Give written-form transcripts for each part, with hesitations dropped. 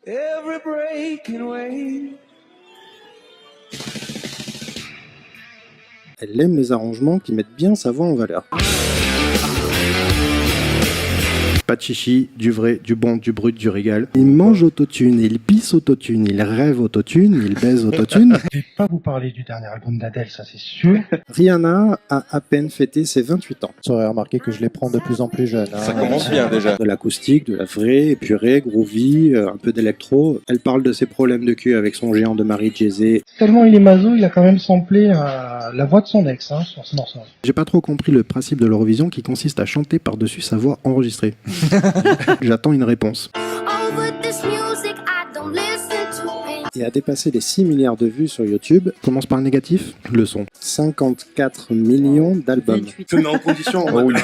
Every breaking wave. Elle aime les arrangements qui mettent bien sa voix en valeur. Pas de chichi, du vrai, du bon, du brut, du régal. Il mange autotune, il pisse autotune, il rêve autotune, il baise autotune. Je vais pas vous parler du dernier album d'Adèle, ça c'est sûr. Rihanna a à peine fêté ses 28 ans. Tu aurais remarqué que je les prends de plus en plus jeunes. Ça commence bien déjà. De l'acoustique, de la vraie, épurée, groovy, un peu d'électro. Elle parle de ses problèmes de cul avec son géant de mari Jay-Z. Tellement il est maso, il a quand même samplé la voix de son ex sur ce morceau. J'ai pas trop compris le principe de l'Eurovision qui consiste à chanter par-dessus sa voix enregistrée. J'attends une réponse. Et a dépassé les 6 milliards de vues sur YouTube. Commence par le négatif, le son. 54 millions d'albums. Je mets en condition en mode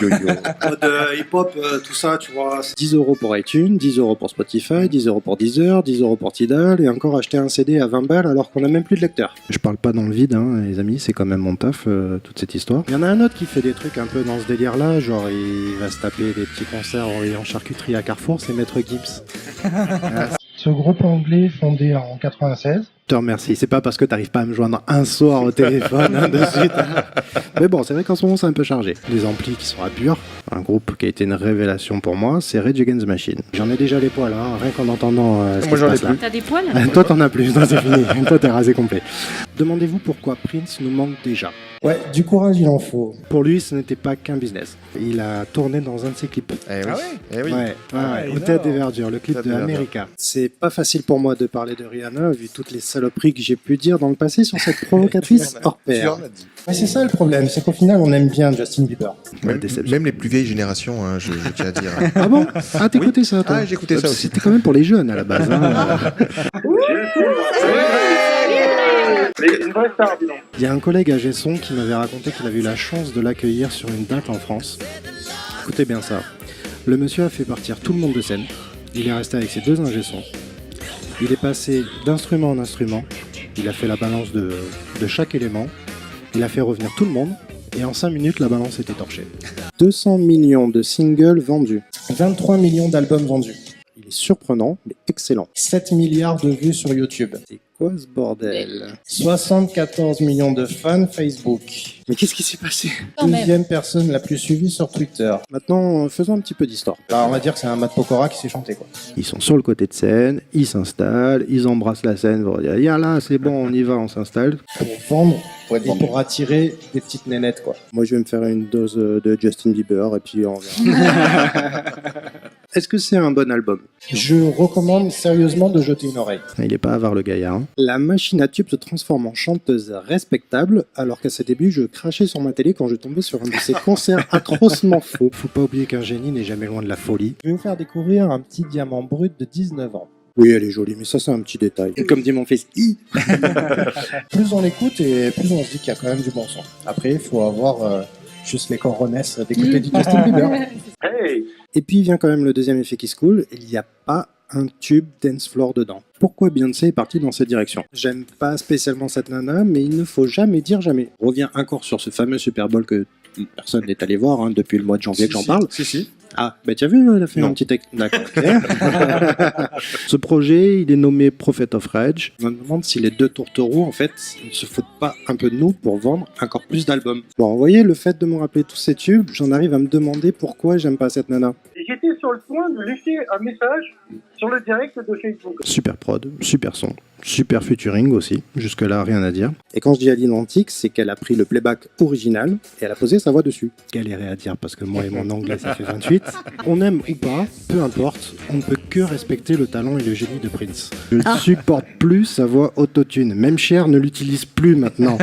hip-hop, tout ça, tu vois. 10 € pour iTunes, 10 € pour Spotify, 10 € pour Deezer, 10 € pour Tidal, et encore acheter un CD à 20 balles alors qu'on a même plus de lecteur. Je parle pas dans le vide, hein, les amis, c'est quand même mon taf, toute cette histoire. Il y en a un autre qui fait des trucs un peu dans ce délire-là, genre il va se taper des petits concerts en charcuterie à Carrefour, c'est Maître Gibbs. Ce groupe anglais fondé en 96. Je te remercie, c'est pas parce que t'arrives pas à me joindre un soir au téléphone de suite. Mais bon, c'est vrai qu'en ce moment c'est un peu chargé. Les amplis qui sont à Bure, un groupe qui a été une révélation pour moi, c'est Rage Against the Machine. J'en ai déjà les poils, hein, rien qu'en entendant ce qui se passe là. T'as des poils? Toi t'en as plus, toi c'est fini, toi t'es rasé complet. Demandez-vous pourquoi Prince nous manque déjà. Ouais, du courage il en faut. Pour lui, ce n'était pas qu'un business. Il a tourné dans un de ses clips. Eh oui. Eh oui. Ouais, au Théâtre des Verdures, le clip de America. C'est pas facile pour moi de parler de Rihanna, vu toutes les saloperies que j'ai pu dire dans le passé sur cette provocatrice hors pair. Ouais, c'est ça le problème, c'est qu'au final on aime bien Justin Bieber. Même les plus vieilles générations, hein, je tiens à dire. Ah bon? Ah, t'écoutais ça, toi? Ah, j'écoutais ça aussi. C'était quand même pour les jeunes à la base. Hein. Il y a un collègue à Gesson qui m'avait raconté qu'il avait eu la chance de l'accueillir sur une date en France. Écoutez bien ça. Le monsieur a fait partir tout le monde de scène. Il est resté avec ses 2 ingé-sons. Il est passé d'instrument en instrument. Il a fait la balance de chaque élément. Il a fait revenir tout le monde. Et en 5 minutes, la balance était torchée. 200 millions de singles vendus. 23 millions d'albums vendus. Il est surprenant, mais excellent. 7 milliards de vues sur YouTube. C'est quoi ce bordel? 74 millions de fans Facebook. Mais qu'est-ce qui s'est passé? 12e personne la plus suivie sur Twitter. Maintenant, faisons un petit peu d'histoire. Bah, on va dire que c'est un Matt Pokora qui s'est chanté, quoi. Ils sont sur le côté de scène, ils s'installent, ils embrassent la scène pour dire « Ya là, c'est bon, on y va, on s'installe ». Pour vendre et pour attirer des petites nénettes, quoi. Moi, je vais me faire une dose de Justin Bieber et puis on verra. Est-ce que c'est un bon album? Je recommande sérieusement de jeter une oreille. Il est pas avare le gaillard. Hein. La machine à tube se transforme en chanteuse respectable, alors qu'à ses débuts, je crachais sur ma télé quand je tombais sur un de ses concerts atrocement faux. Faut pas oublier qu'un génie n'est jamais loin de la folie. Je vais vous faire découvrir un petit diamant brut de 19 ans. Oui, elle est jolie, mais ça, c'est un petit détail. Comme dit mon fils, Plus on l'écoute et plus on se dit qu'il y a quand même du bon son. Après, il faut avoir juste les coronesses d'écouter du Justin Bieber. Hey! Et puis vient quand même le deuxième effet qui se coule, il n'y a pas un tube dance floor dedans. Pourquoi Beyoncé est partie dans cette direction? J'aime pas spécialement cette nana, mais il ne faut jamais dire jamais. Je reviens encore sur ce fameux Super Bowl que personne n'est allé voir hein, depuis le mois de janvier que j'en parle. Si. Ah, bah tu as vu, elle a fait un petit texte. D'accord. Ce projet, il est nommé Prophet of Rage. Je me demande si les 2 tourtereaux, en fait, ne se foutent pas un peu de nous pour vendre encore plus d'albums. Bon, vous voyez, le fait de me rappeler tous ces tubes, j'en arrive à me demander pourquoi j'aime pas cette nana. J'étais sur le point de laisser un message sur le direct de Facebook. Super prod, super son, super featuring aussi, jusque-là rien à dire. Et quand je dis à l'identique, c'est qu'elle a pris le playback original et elle a posé sa voix dessus. Galéré à dire parce que moi et mon anglais ça fait 28. On aime ou pas, peu importe, on ne peut que respecter le talent et le génie de Prince. Je ne supporte plus sa voix autotune, même Cher ne l'utilise plus maintenant.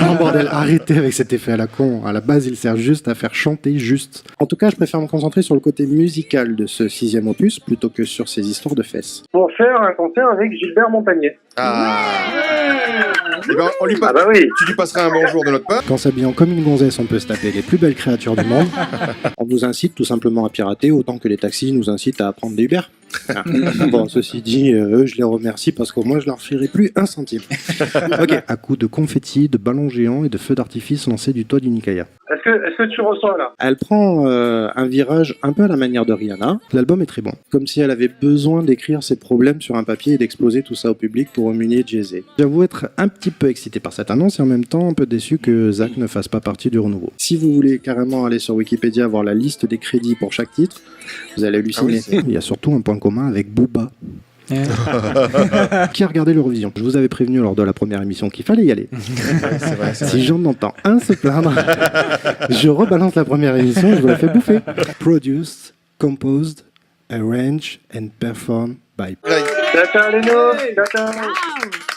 Non bordel, arrêtez avec cet effet à la con, à la base il sert juste à faire chanter juste. En tout cas je préfère me concentrer sur le côté musical de ce 6e opus plutôt que sur ses histoires de fesses. Pour faire un concert avec Gilbert Montagnier. Ah. Eh ben, Ah bah oui. tu lui passeras un bonjour de notre part. Qu'en s'habillant comme une gonzesse, on peut se taper les plus belles créatures du monde. On nous incite tout simplement à pirater autant que les taxis nous incitent à prendre des Uber. Ah. Bon, ceci dit, eux, je les remercie parce qu'au moins je leur filerai plus un centime. Ok. À coups de confettis, de ballons géants et de feux d'artifice lancés du toit du Nikaya. Est-ce que tu ressens là? Elle prend un virage un peu à la manière de Rihanna. L'album est très bon. Comme si elle avait besoin d'écrire ses problèmes sur un papier et d'exposer tout ça au public pour humilier Jay-Z. J'avoue être un petit peu excité par cette annonce et en même temps un peu déçu que Zach ne fasse pas partie du renouveau. Si vous voulez carrément aller sur Wikipédia voir la liste des crédits pour chaque titre, vous allez halluciner. Il y a surtout un point commun avec Booba. Qui a regardé l'Eurovision? Je vous avais prévenu lors de la première émission qu'il fallait y aller. C'est vrai. Si j'en entends un se plaindre, je rebalance la première émission et je vous la fais bouffer. Produced, composed, arranged and performed by... Tata, Leno. Tata. Wow.